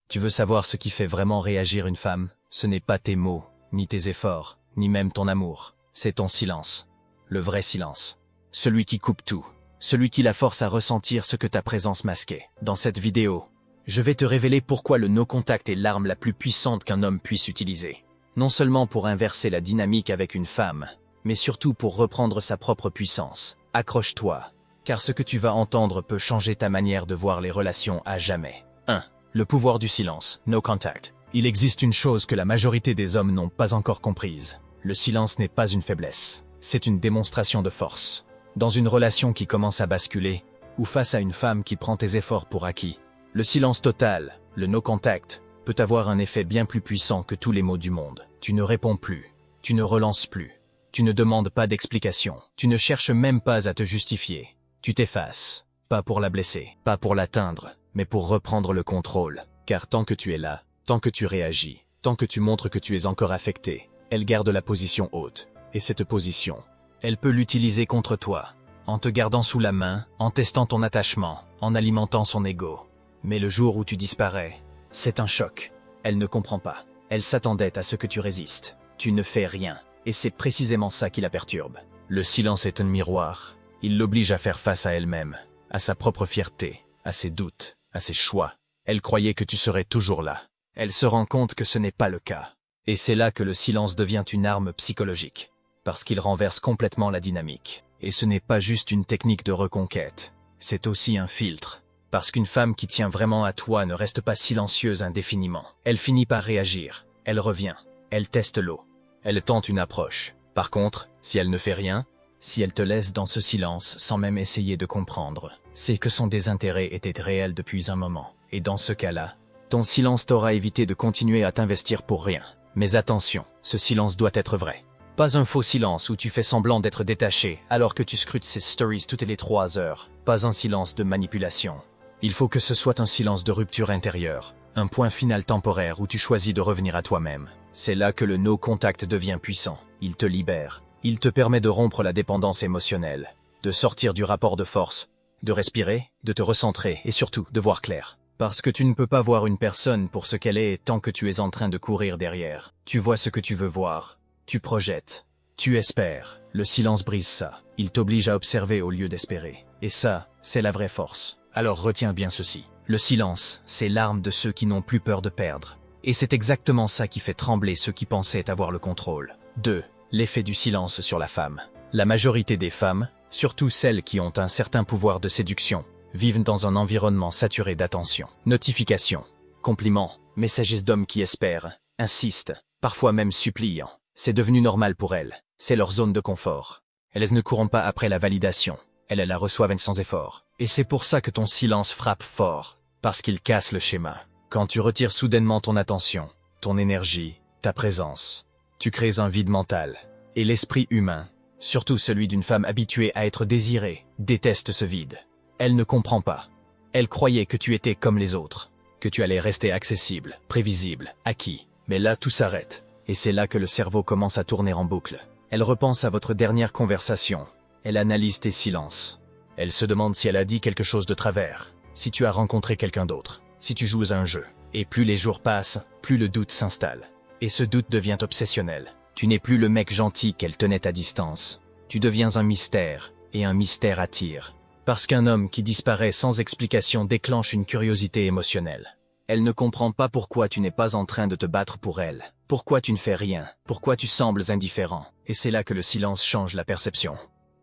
Tu veux savoir ce qui fait vraiment réagir une femme? Ce n'est pas tes mots, ni tes efforts, ni même ton amour. C'est ton silence. Le vrai silence. Celui qui coupe tout. Celui qui la force à ressentir ce que ta présence masquait. Dans cette vidéo, je vais te révéler pourquoi le no-contact est l'arme la plus puissante qu'un homme puisse utiliser. Non seulement pour inverser la dynamique avec une femme, mais surtout pour reprendre sa propre puissance. Accroche-toi, car ce que tu vas entendre peut changer ta manière de voir les relations à jamais. 1. Le pouvoir du silence, no contact. Il existe une chose que la majorité des hommes n'ont pas encore comprise. Le silence n'est pas une faiblesse, c'est une démonstration de force. Dans une relation qui commence à basculer, ou face à une femme qui prend tes efforts pour acquis, le silence total, le no contact, peut avoir un effet bien plus puissant que tous les mots du monde. Tu ne réponds plus, tu ne relances plus, tu ne demandes pas d'explication, tu ne cherches même pas à te justifier. Tu t'effaces, pas pour la blesser, pas pour l'atteindre, mais pour reprendre le contrôle. Car tant que tu es là, tant que tu réagis, tant que tu montres que tu es encore affecté, elle garde la position haute. Et cette position, elle peut l'utiliser contre toi, en te gardant sous la main, en testant ton attachement, en alimentant son ego. Mais le jour où tu disparais, c'est un choc. Elle ne comprend pas. Elle s'attendait à ce que tu résistes. Tu ne fais rien. Et c'est précisément ça qui la perturbe. Le silence est un miroir. Il l'oblige à faire face à elle-même, à sa propre fierté, à ses doutes, à ses choix. Elle croyait que tu serais toujours là. Elle se rend compte que ce n'est pas le cas. Et c'est là que le silence devient une arme psychologique, parce qu'il renverse complètement la dynamique. Et ce n'est pas juste une technique de reconquête, c'est aussi un filtre. Parce qu'une femme qui tient vraiment à toi ne reste pas silencieuse indéfiniment. Elle finit par réagir, elle revient, elle teste l'eau, elle tente une approche. Par contre, si elle ne fait rien, si elle te laisse dans ce silence sans même essayer de comprendre, c'est que son désintérêt était réel depuis un moment. Et dans ce cas-là, ton silence t'aura évité de continuer à t'investir pour rien. Mais attention, ce silence doit être vrai. Pas un faux silence où tu fais semblant d'être détaché alors que tu scrutes ses stories toutes les 3 heures. Pas un silence de manipulation. Il faut que ce soit un silence de rupture intérieure, un point final temporaire où tu choisis de revenir à toi-même. C'est là que le no-contact devient puissant. Il te libère. Il te permet de rompre la dépendance émotionnelle, de sortir du rapport de force, de respirer, de te recentrer et surtout de voir clair. Parce que tu ne peux pas voir une personne pour ce qu'elle est tant que tu es en train de courir derrière. Tu vois ce que tu veux voir. Tu projettes. Tu espères. Le silence brise ça. Il t'oblige à observer au lieu d'espérer. Et ça, c'est la vraie force. Alors retiens bien ceci. Le silence, c'est l'arme de ceux qui n'ont plus peur de perdre. Et c'est exactement ça qui fait trembler ceux qui pensaient avoir le contrôle. 2. L'effet du silence sur la femme. La majorité des femmes, surtout celles qui ont un certain pouvoir de séduction, vivent dans un environnement saturé d'attention. Notifications, compliments, messages d'hommes qui espèrent, insistent, parfois même suppliant. C'est devenu normal pour elles. C'est leur zone de confort. Elles ne courent pas après la validation. Elles la reçoivent sans effort. Et c'est pour ça que ton silence frappe fort, parce qu'il casse le schéma. Quand tu retires soudainement ton attention, ton énergie, ta présence, tu crées un vide mental. Et l'esprit humain, surtout celui d'une femme habituée à être désirée, déteste ce vide. Elle ne comprend pas. Elle croyait que tu étais comme les autres, que tu allais rester accessible, prévisible, acquis. Mais là, tout s'arrête. Et c'est là que le cerveau commence à tourner en boucle. Elle repense à votre dernière conversation. Elle analyse tes silences. Elle se demande si elle a dit quelque chose de travers, si tu as rencontré quelqu'un d'autre, si tu joues à un jeu. Et plus les jours passent, plus le doute s'installe. Et ce doute devient obsessionnel. Tu n'es plus le mec gentil qu'elle tenait à distance. Tu deviens un mystère, et un mystère attire. Parce qu'un homme qui disparaît sans explication déclenche une curiosité émotionnelle. Elle ne comprend pas pourquoi tu n'es pas en train de te battre pour elle. Pourquoi tu ne fais rien. Pourquoi tu sembles indifférent. Et c'est là que le silence change la perception.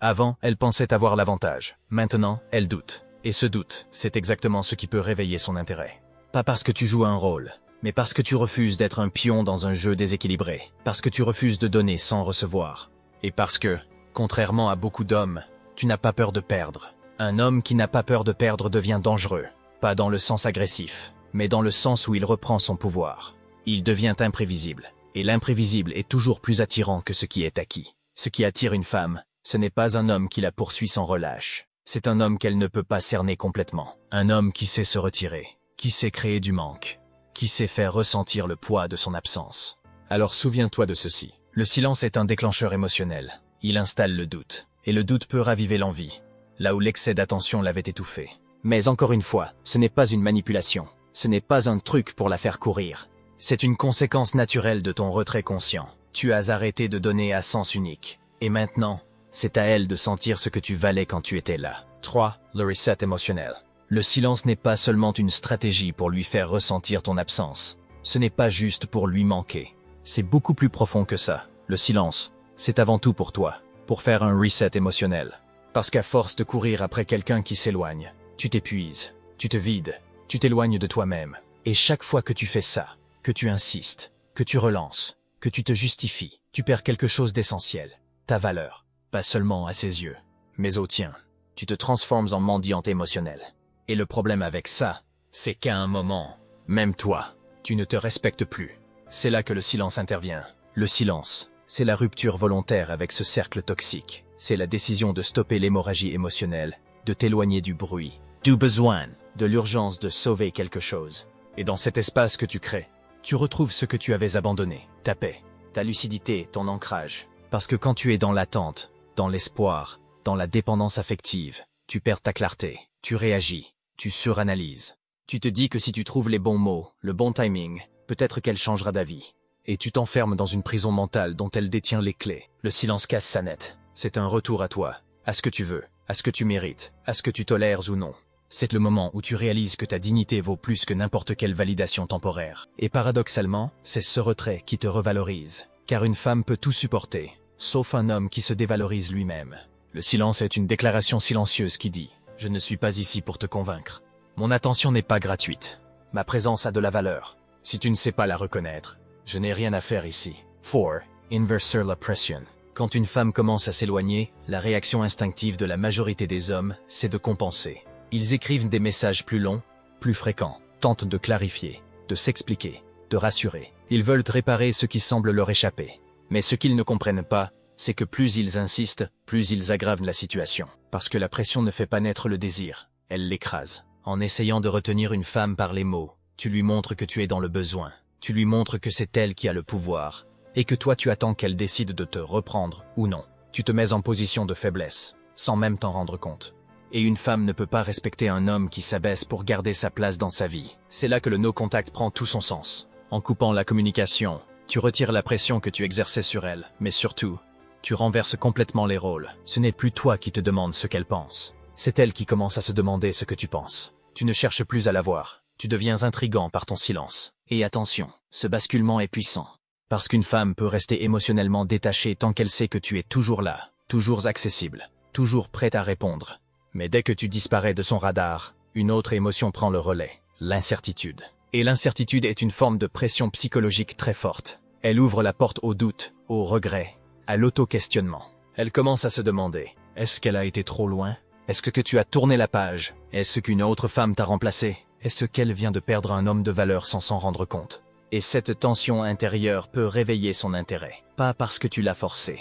Avant, elle pensait avoir l'avantage. Maintenant, elle doute. Et ce doute, c'est exactement ce qui peut réveiller son intérêt. Pas parce que tu joues un rôle, mais parce que tu refuses d'être un pion dans un jeu déséquilibré. Parce que tu refuses de donner sans recevoir. Et parce que, contrairement à beaucoup d'hommes, tu n'as pas peur de perdre. Un homme qui n'a pas peur de perdre devient dangereux. Pas dans le sens agressif, mais dans le sens où il reprend son pouvoir. Il devient imprévisible. Et l'imprévisible est toujours plus attirant que ce qui est acquis. Ce qui attire une femme, ce n'est pas un homme qui la poursuit sans relâche. C'est un homme qu'elle ne peut pas cerner complètement. Un homme qui sait se retirer, qui sait créer du manque, qui sait faire ressentir le poids de son absence. Alors souviens-toi de ceci. Le silence est un déclencheur émotionnel. Il installe le doute. Et le doute peut raviver l'envie, là où l'excès d'attention l'avait étouffé. Mais encore une fois, ce n'est pas une manipulation. Ce n'est pas un truc pour la faire courir. C'est une conséquence naturelle de ton retrait conscient. Tu as arrêté de donner à sens unique. Et maintenant, c'est à elle de sentir ce que tu valais quand tu étais là. 3. Le reset émotionnel. Le silence n'est pas seulement une stratégie pour lui faire ressentir ton absence. Ce n'est pas juste pour lui manquer. C'est beaucoup plus profond que ça. Le silence, c'est avant tout pour toi, pour faire un reset émotionnel. Parce qu'à force de courir après quelqu'un qui s'éloigne, tu t'épuises, tu te vides, tu t'éloignes de toi-même. Et chaque fois que tu fais ça, que tu insistes, que tu relances, que tu te justifies, tu perds quelque chose d'essentiel, ta valeur, pas seulement à ses yeux, mais au tien. Tu te transformes en mendiante émotionnelle. Et le problème avec ça, c'est qu'à un moment, même toi, tu ne te respectes plus. C'est là que le silence intervient. Le silence, c'est la rupture volontaire avec ce cercle toxique. C'est la décision de stopper l'hémorragie émotionnelle, de t'éloigner du bruit, du besoin, de l'urgence de sauver quelque chose. Et dans cet espace que tu crées, tu retrouves ce que tu avais abandonné, ta paix, ta lucidité, ton ancrage. Parce que quand tu es dans l'attente, dans l'espoir, dans la dépendance affective, tu perds ta clarté, tu réagis, tu suranalyses. Tu te dis que si tu trouves les bons mots, le bon timing, peut-être qu'elle changera d'avis. Et tu t'enfermes dans une prison mentale dont elle détient les clés. Le silence casse sa net. C'est un retour à toi, à ce que tu veux, à ce que tu mérites, à ce que tu tolères ou non. C'est le moment où tu réalises que ta dignité vaut plus que n'importe quelle validation temporaire. Et paradoxalement, c'est ce retrait qui te revalorise. Car une femme peut tout supporter, sauf un homme qui se dévalorise lui-même. Le silence est une déclaration silencieuse qui dit « Je ne suis pas ici pour te convaincre. Mon attention n'est pas gratuite. Ma présence a de la valeur. Si tu ne sais pas la reconnaître, je n'ai rien à faire ici. » 4. Inverser la pression. Quand une femme commence à s'éloigner, la réaction instinctive de la majorité des hommes, c'est de compenser. Ils écrivent des messages plus longs, plus fréquents, tentent de clarifier, de s'expliquer, de rassurer. Ils veulent réparer ce qui semble leur échapper. Mais ce qu'ils ne comprennent pas, c'est que plus ils insistent, plus ils aggravent la situation. Parce que la pression ne fait pas naître le désir, elle l'écrase. En essayant de retenir une femme par les mots, tu lui montres que tu es dans le besoin. Tu lui montres que c'est elle qui a le pouvoir. Et que toi tu attends qu'elle décide de te reprendre ou non. Tu te mets en position de faiblesse, sans même t'en rendre compte. Et une femme ne peut pas respecter un homme qui s'abaisse pour garder sa place dans sa vie. C'est là que le no-contact prend tout son sens. En coupant la communication, tu retires la pression que tu exerçais sur elle, mais surtout, tu renverses complètement les rôles. Ce n'est plus toi qui te demandes ce qu'elle pense. C'est elle qui commence à se demander ce que tu penses. Tu ne cherches plus à la voir. Tu deviens intriguant par ton silence. Et attention, ce basculement est puissant. Parce qu'une femme peut rester émotionnellement détachée tant qu'elle sait que tu es toujours là, toujours accessible, toujours prête à répondre. Mais dès que tu disparais de son radar, une autre émotion prend le relais, l'incertitude. Et l'incertitude est une forme de pression psychologique très forte. Elle ouvre la porte au doute, au regret, à l'auto-questionnement. Elle commence à se demander, est-ce qu'elle a été trop loin? Est-ce que tu as tourné la page? Est-ce qu'une autre femme t'a remplacé? Est-ce qu'elle vient de perdre un homme de valeur sans s'en rendre compte? Et cette tension intérieure peut réveiller son intérêt. Pas parce que tu l'as forcé,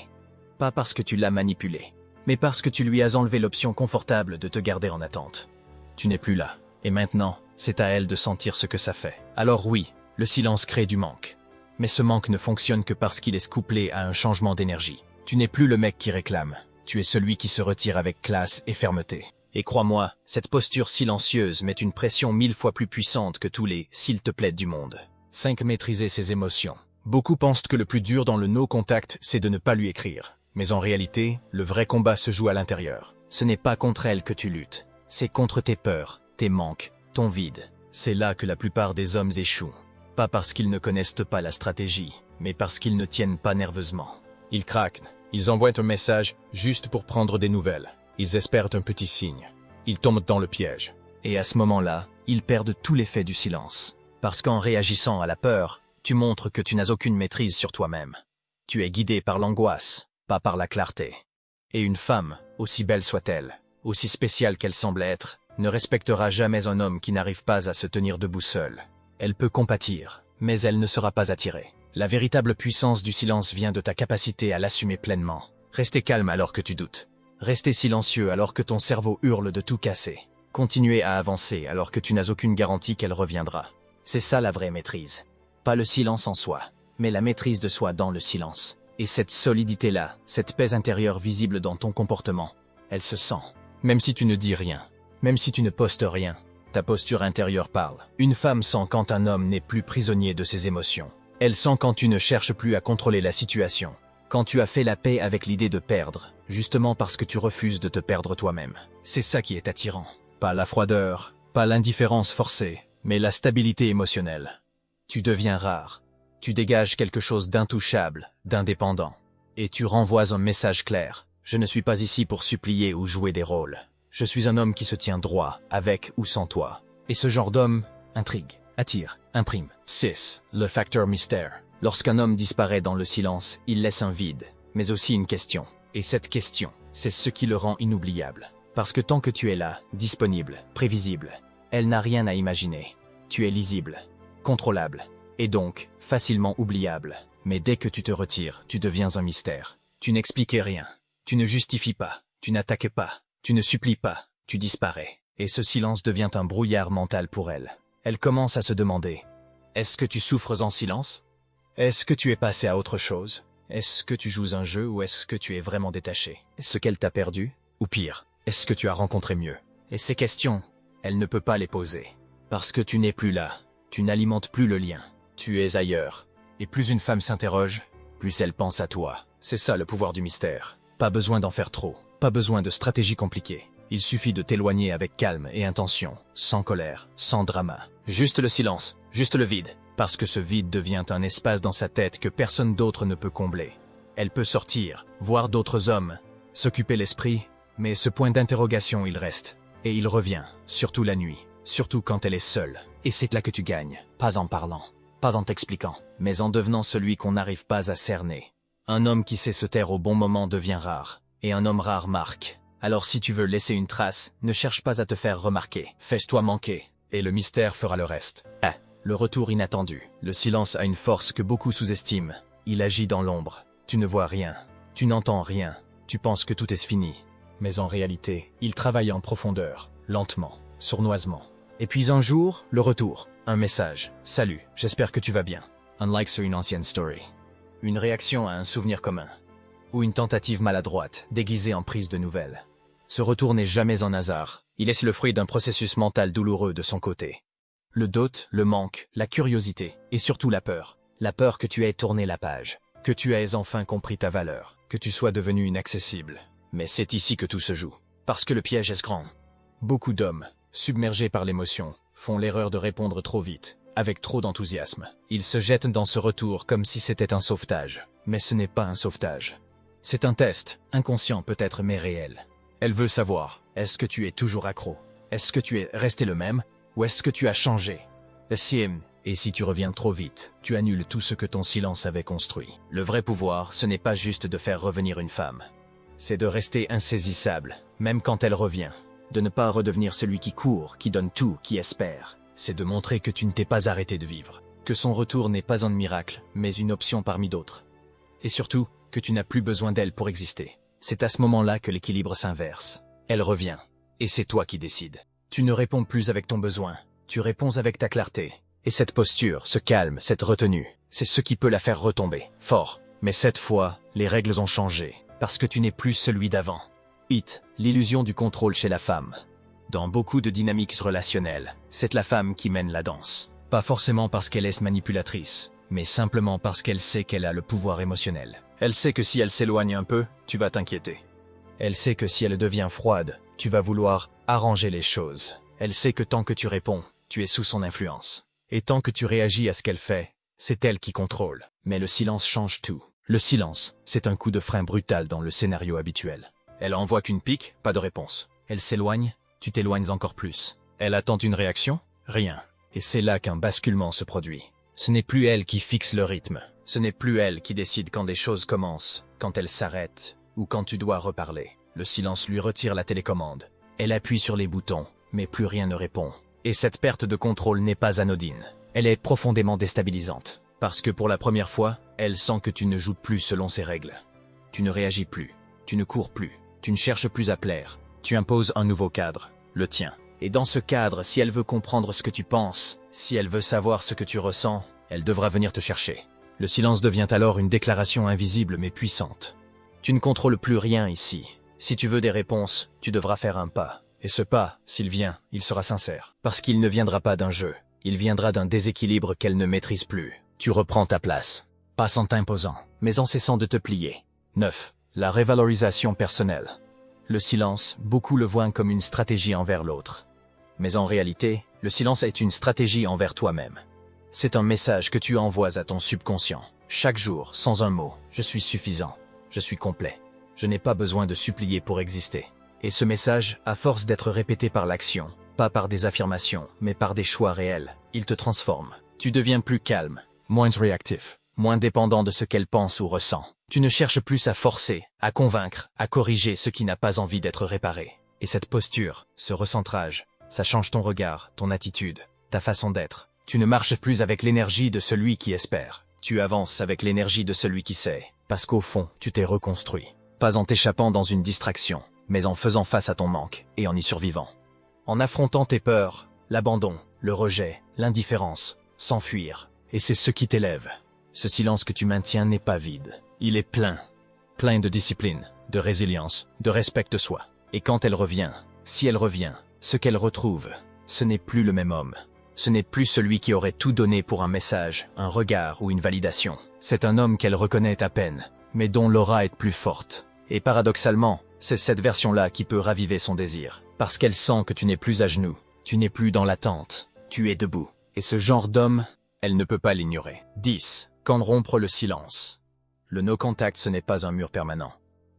pas parce que tu l'as manipulé, mais parce que tu lui as enlevé l'option confortable de te garder en attente. Tu n'es plus là. Et maintenant, c'est à elle de sentir ce que ça fait. Alors oui, le silence crée du manque. Mais ce manque ne fonctionne que parce qu'il est couplé à un changement d'énergie. Tu n'es plus le mec qui réclame. Tu es celui qui se retire avec classe et fermeté. Et crois-moi, cette posture silencieuse met une pression 1000 fois plus puissante que tous les « s'il te plaît » du monde. 5. Maîtriser ses émotions. Beaucoup pensent que le plus dur dans le no-contact, c'est de ne pas lui écrire. Mais en réalité, le vrai combat se joue à l'intérieur. Ce n'est pas contre elle que tu luttes. C'est contre tes peurs, tes manques, ton vide. C'est là que la plupart des hommes échouent. Pas parce qu'ils ne connaissent pas la stratégie, mais parce qu'ils ne tiennent pas nerveusement. Ils craquent. Ils envoient un message juste pour prendre des nouvelles. Ils espèrent un petit signe. Ils tombent dans le piège. Et à ce moment-là, ils perdent tout l'effet du silence. Parce qu'en réagissant à la peur, tu montres que tu n'as aucune maîtrise sur toi-même. Tu es guidé par l'angoisse, pas par la clarté. Et une femme, aussi belle soit-elle, aussi spéciale qu'elle semble être, ne respectera jamais un homme qui n'arrive pas à se tenir debout seul. Elle peut compatir, mais elle ne sera pas attirée. La véritable puissance du silence vient de ta capacité à l'assumer pleinement. Rester calme alors que tu doutes. Rester silencieux alors que ton cerveau hurle de tout casser. Continuer à avancer alors que tu n'as aucune garantie qu'elle reviendra. C'est ça la vraie maîtrise. Pas le silence en soi, mais la maîtrise de soi dans le silence. Et cette solidité-là, cette paix intérieure visible dans ton comportement, elle se sent. Même si tu ne dis rien, même si tu ne postes rien, Ta posture intérieure parle. Une femme sent quand un homme n'est plus prisonnier de ses émotions. Elle sent quand tu ne cherches plus à contrôler la situation. Quand tu as fait la paix avec l'idée de perdre, justement parce que tu refuses de te perdre toi-même. C'est ça qui est attirant. Pas la froideur, pas l'indifférence forcée, mais la stabilité émotionnelle. Tu deviens rare. Tu dégages quelque chose d'intouchable, d'indépendant. Et tu renvoies un message clair. Je ne suis pas ici pour supplier ou jouer des rôles. Je suis un homme qui se tient droit, avec ou sans toi. Et ce genre d'homme intrigue, attire, imprime. 6. Le facteur mystère. Lorsqu'un homme disparaît dans le silence, il laisse un vide, mais aussi une question. Et cette question, c'est ce qui le rend inoubliable. Parce que tant que tu es là, disponible, prévisible, elle n'a rien à imaginer. Tu es lisible, contrôlable, et donc facilement oubliable. Mais dès que tu te retires, tu deviens un mystère. Tu n'expliques rien, tu ne justifies pas, tu n'attaques pas. Tu ne supplies pas, tu disparais. Et ce silence devient un brouillard mental pour elle. Elle commence à se demander, est-ce que tu souffres en silence? Est-ce que tu es passé à autre chose? Est-ce que tu joues un jeu ou est-ce que tu es vraiment détaché? Est-ce qu'elle t'a perdu? Ou pire, est-ce que tu as rencontré mieux? Et ces questions, elle ne peut pas les poser. Parce que tu n'es plus là, tu n'alimentes plus le lien, tu es ailleurs. Et plus une femme s'interroge, plus elle pense à toi. C'est ça le pouvoir du mystère. Pas besoin d'en faire trop. Pas besoin de stratégie compliquée. Il suffit de t'éloigner avec calme et intention, sans colère, sans drama. Juste le silence, juste le vide. Parce que ce vide devient un espace dans sa tête que personne d'autre ne peut combler. Elle peut sortir, voir d'autres hommes, s'occuper l'esprit, mais ce point d'interrogation il reste. Et il revient, surtout la nuit, surtout quand elle est seule. Et c'est là que tu gagnes, pas en parlant, pas en t'expliquant, mais en devenant celui qu'on n'arrive pas à cerner. Un homme qui sait se taire au bon moment devient rare. Et un homme rare marque. Alors si tu veux laisser une trace, ne cherche pas à te faire remarquer. Fais-toi manquer, et le mystère fera le reste. Ah, le retour inattendu. Le silence a une force que beaucoup sous-estiment. Il agit dans l'ombre. Tu ne vois rien. Tu n'entends rien. Tu penses que tout est fini. Mais en réalité, il travaille en profondeur, lentement, sournoisement. Et puis un jour, le retour. Un message. Salut, j'espère que tu vas bien. Un like sur une ancienne story. Une réaction à un souvenir commun. Ou une tentative maladroite, déguisée en prise de nouvelles. Ce retour n'est jamais un hasard. Il est le fruit d'un processus mental douloureux de son côté. Le doute, le manque, la curiosité, et surtout la peur. La peur que tu aies tourné la page, que tu aies enfin compris ta valeur, que tu sois devenu inaccessible. Mais c'est ici que tout se joue. Parce que le piège est grand. Beaucoup d'hommes, submergés par l'émotion, font l'erreur de répondre trop vite, avec trop d'enthousiasme. Ils se jettent dans ce retour comme si c'était un sauvetage. Mais ce n'est pas un sauvetage. C'est un test, inconscient peut-être mais réel. Elle veut savoir, est-ce que tu es toujours accro? Est-ce que tu es resté le même? Ou est-ce que tu as changé? Et si tu reviens trop vite, tu annules tout ce que ton silence avait construit. Le vrai pouvoir, ce n'est pas juste de faire revenir une femme. C'est de rester insaisissable, même quand elle revient. De ne pas redevenir celui qui court, qui donne tout, qui espère. C'est de montrer que tu ne t'es pas arrêté de vivre. Que son retour n'est pas un miracle, mais une option parmi d'autres. Et surtout, que tu n'as plus besoin d'elle pour exister. C'est à ce moment-là que l'équilibre s'inverse. Elle revient, et c'est toi qui décides. Tu ne réponds plus avec ton besoin, tu réponds avec ta clarté. Et cette posture, ce calme, cette retenue, c'est ce qui peut la faire retomber, fort. Mais cette fois, les règles ont changé, parce que tu n'es plus celui d'avant. L'illusion du contrôle chez la femme. Dans beaucoup de dynamiques relationnelles, c'est la femme qui mène la danse. Pas forcément parce qu'elle est manipulatrice, mais simplement parce qu'elle sait qu'elle a le pouvoir émotionnel. Elle sait que si elle s'éloigne un peu, tu vas t'inquiéter. Elle sait que si elle devient froide, tu vas vouloir arranger les choses. Elle sait que tant que tu réponds, tu es sous son influence. Et tant que tu réagis à ce qu'elle fait, c'est elle qui contrôle. Mais le silence change tout. Le silence, c'est un coup de frein brutal dans le scénario habituel. Elle envoie qu'une pique, pas de réponse. Elle s'éloigne, tu t'éloignes encore plus. Elle attend une réaction? Rien. Et c'est là qu'un basculement se produit. Ce n'est plus elle qui fixe le rythme. Ce n'est plus elle qui décide quand les choses commencent, quand elles s'arrêtent, ou quand tu dois reparler. Le silence lui retire la télécommande. Elle appuie sur les boutons, mais plus rien ne répond. Et cette perte de contrôle n'est pas anodine. Elle est profondément déstabilisante. Parce que pour la première fois, elle sent que tu ne joues plus selon ses règles. Tu ne réagis plus, tu ne cours plus, tu ne cherches plus à plaire. Tu imposes un nouveau cadre, le tien. Et dans ce cadre, si elle veut comprendre ce que tu penses, si elle veut savoir ce que tu ressens, elle devra venir te chercher. Le silence devient alors une déclaration invisible mais puissante. Tu ne contrôles plus rien ici. Si tu veux des réponses, tu devras faire un pas. Et ce pas, s'il vient, il sera sincère. Parce qu'il ne viendra pas d'un jeu. Il viendra d'un déséquilibre qu'elle ne maîtrise plus. Tu reprends ta place. Pas en t'imposant, mais en cessant de te plier. 9. La révalorisation personnelle. Le silence, beaucoup le voient comme une stratégie envers l'autre. Mais en réalité, le silence est une stratégie envers toi-même. C'est un message que tu envoies à ton subconscient. Chaque jour, sans un mot, je suis suffisant. Je suis complet. Je n'ai pas besoin de supplier pour exister. Et ce message, à force d'être répété par l'action, pas par des affirmations, mais par des choix réels, il te transforme. Tu deviens plus calme, moins réactif, moins dépendant de ce qu'elle pense ou ressent. Tu ne cherches plus à forcer, à convaincre, à corriger ce qui n'a pas envie d'être réparé. Et cette posture, ce recentrage, ça change ton regard, ton attitude, ta façon d'être. Tu ne marches plus avec l'énergie de celui qui espère. Tu avances avec l'énergie de celui qui sait. Parce qu'au fond, tu t'es reconstruit. Pas en t'échappant dans une distraction, mais en faisant face à ton manque et en y survivant. En affrontant tes peurs, l'abandon, le rejet, l'indifférence, s'enfuir. Et c'est ce qui t'élève. Ce silence que tu maintiens n'est pas vide. Il est plein. Plein de discipline, de résilience, de respect de soi. Et quand elle revient, si elle revient, ce qu'elle retrouve, ce n'est plus le même homme. Ce n'est plus celui qui aurait tout donné pour un message, un regard ou une validation. C'est un homme qu'elle reconnaît à peine, mais dont l'aura est plus forte. Et paradoxalement, c'est cette version-là qui peut raviver son désir. Parce qu'elle sent que tu n'es plus à genoux, tu n'es plus dans l'attente, tu es debout. Et ce genre d'homme, elle ne peut pas l'ignorer. 10. Quand rompre le silence. Le no-contact, ce n'est pas un mur permanent.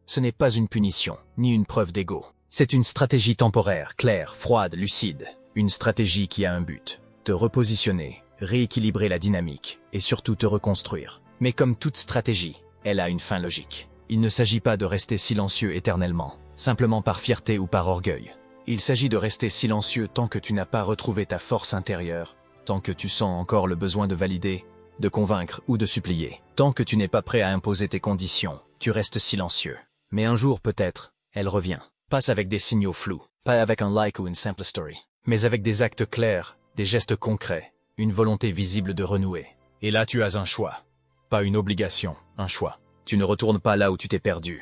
Ce n'est pas une punition, ni une preuve d'ego. C'est une stratégie temporaire, claire, froide, lucide. Une stratégie qui a un but. Te repositionner, rééquilibrer la dynamique, et surtout te reconstruire. Mais comme toute stratégie, elle a une fin logique. Il ne s'agit pas de rester silencieux éternellement, simplement par fierté ou par orgueil. Il s'agit de rester silencieux tant que tu n'as pas retrouvé ta force intérieure, tant que tu sens encore le besoin de valider, de convaincre ou de supplier. Tant que tu n'es pas prêt à imposer tes conditions, tu restes silencieux. Mais un jour peut-être, elle revient. Pas avec des signaux flous, pas avec un like ou une simple story, mais avec des actes clairs, des gestes concrets, une volonté visible de renouer. Et là tu as un choix. Pas une obligation, un choix. Tu ne retournes pas là où tu t'es perdu.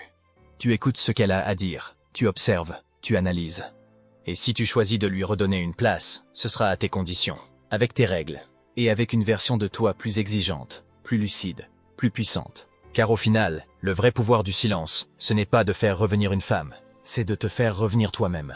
Tu écoutes ce qu'elle a à dire, tu observes, tu analyses. Et si tu choisis de lui redonner une place, ce sera à tes conditions, avec tes règles, et avec une version de toi plus exigeante, plus lucide, plus puissante. Car au final, le vrai pouvoir du silence, ce n'est pas de faire revenir une femme, c'est de te faire revenir toi-même.